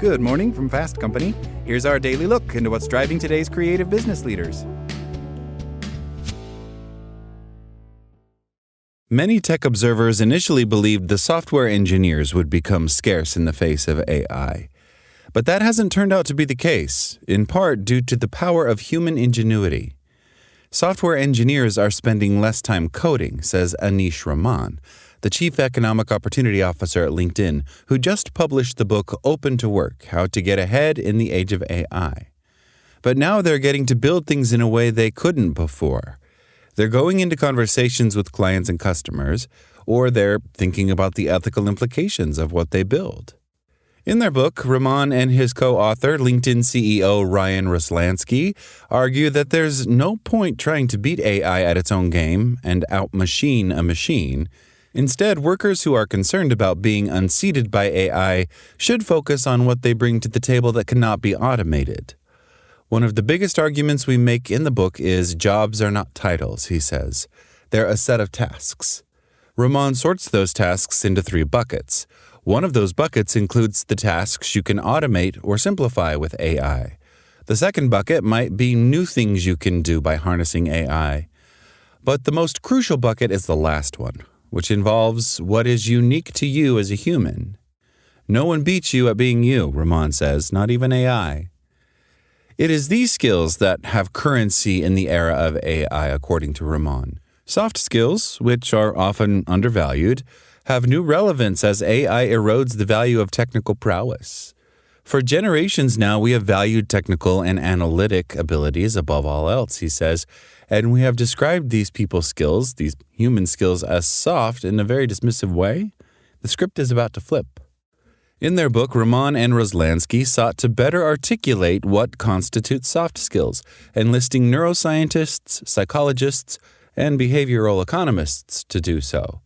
Good morning from Fast Company. Here's our daily look into what's driving today's creative business leaders. Many tech observers initially believed the software engineers would become scarce in the face of AI. But that hasn't turned out to be the case, in part due to the power of human ingenuity. Software engineers are spending less time coding, says Anish Raman, the Chief Economic Opportunity Officer at LinkedIn, who just published the book Open to Work: How to Get Ahead in the Age of AI. But now they're getting to build things in a way they couldn't before. They're going into conversations with clients and customers, or they're thinking about the ethical implications of what they build. In their book, Raman and his co-author, LinkedIn CEO Ryan Roslansky, argue that there's no point trying to beat AI at its own game and out-machine a machine. Instead, workers who are concerned about being unseated by AI should focus on what they bring to the table that cannot be automated. One of the biggest arguments we make in the book is jobs are not titles, he says. They're a set of tasks. Raman sorts those tasks into 3 buckets. One of those buckets includes the tasks you can automate or simplify with AI. The second bucket might be new things you can do by harnessing AI. But the most crucial bucket is the last one, which involves what is unique to you as a human. No one beats you at being you, Raman says, not even AI. It is these skills that have currency in the era of AI, according to Raman. Soft skills, which are often undervalued, have new relevance as AI erodes the value of technical prowess. For generations now, we have valued technical and analytic abilities above all else, he says, and we have described these people's skills, these human skills, as soft in a very dismissive way. The script is about to flip. In their book, Raman and Roslansky sought to better articulate what constitutes soft skills, enlisting neuroscientists, psychologists, and behavioral economists to do so.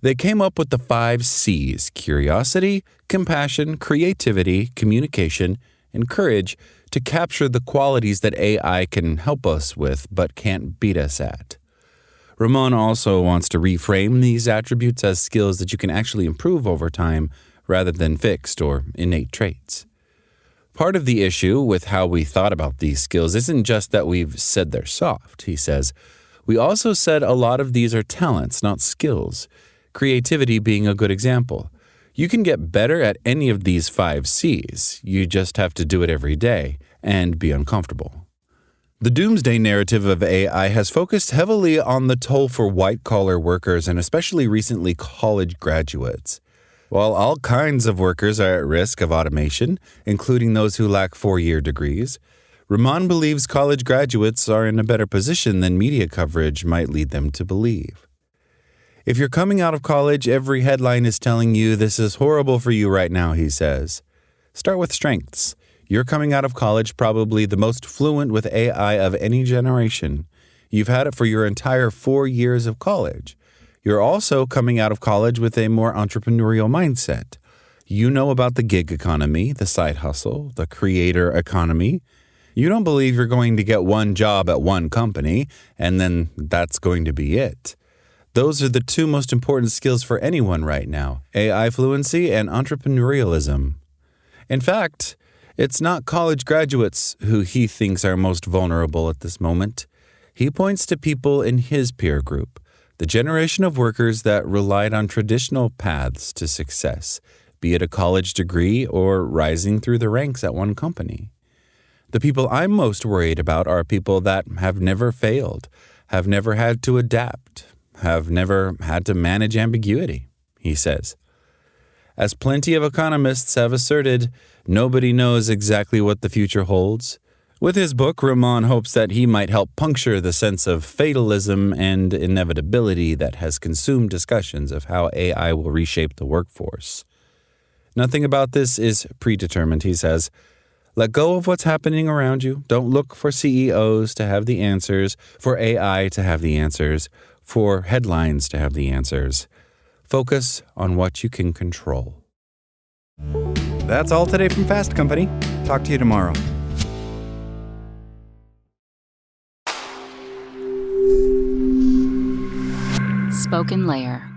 They came up with the 5 C's: curiosity, compassion, creativity, communication, and courage to capture the qualities that AI can help us with but can't beat us at. Raman also wants to reframe these attributes as skills that you can actually improve over time rather than fixed or innate traits. Part of the issue with how we thought about these skills isn't just that we've said they're soft, he says. We also said a lot of these are talents, not skills. Creativity being a good example. You can get better at any of these 5 C's. You just have to do it every day and be uncomfortable. The doomsday narrative of AI has focused heavily on the toll for white-collar workers and especially recently college graduates. While all kinds of workers are at risk of automation, including those who lack 4-year degrees, Raman believes college graduates are in a better position than media coverage might lead them to believe. If you're coming out of college, every headline is telling you this is horrible for you right now, he says. Start with strengths. You're coming out of college probably the most fluent with AI of any generation. You've had it for your entire 4 years of college. You're also coming out of college with a more entrepreneurial mindset. You know about the gig economy, the side hustle, the creator economy. You don't believe you're going to get one job at one company, and then that's going to be it. Those are the 2 most important skills for anyone right now: AI fluency and entrepreneurialism. In fact, it's not college graduates who he thinks are most vulnerable at this moment. He points to people in his peer group, the generation of workers that relied on traditional paths to success, be it a college degree or rising through the ranks at one company. The people I'm most worried about are people that have never failed, have never had to adapt, have never had to manage ambiguity, he says. As plenty of economists have asserted, nobody knows exactly what the future holds. With his book, Raman hopes that he might help puncture the sense of fatalism and inevitability that has consumed discussions of how AI will reshape the workforce. Nothing about this is predetermined, he says. Let go of what's happening around you. Don't look for CEOs to have the answers, for AI to have the answers, for headlines to have the answers. Focus on what you can control. That's all today from Fast Company. Talk to you tomorrow. SpokenLayer.